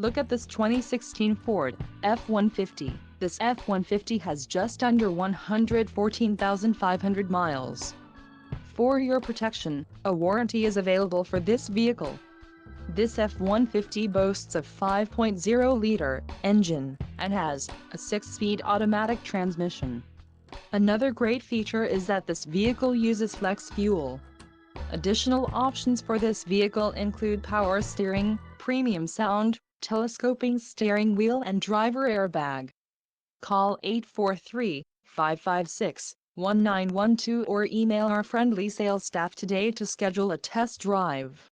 Look at this 2016 Ford F-150. This F-150 has just under 114,500 miles. For your protection, a warranty is available for this vehicle. This F-150 boasts a 5.0-liter engine and has a 6-speed automatic transmission. Another great feature is that this vehicle uses flex fuel. Additional options for this vehicle include power steering, premium sound, telescoping steering wheel and driver airbag. Call 843-556-1912 or email our friendly sales staff today to schedule a test drive.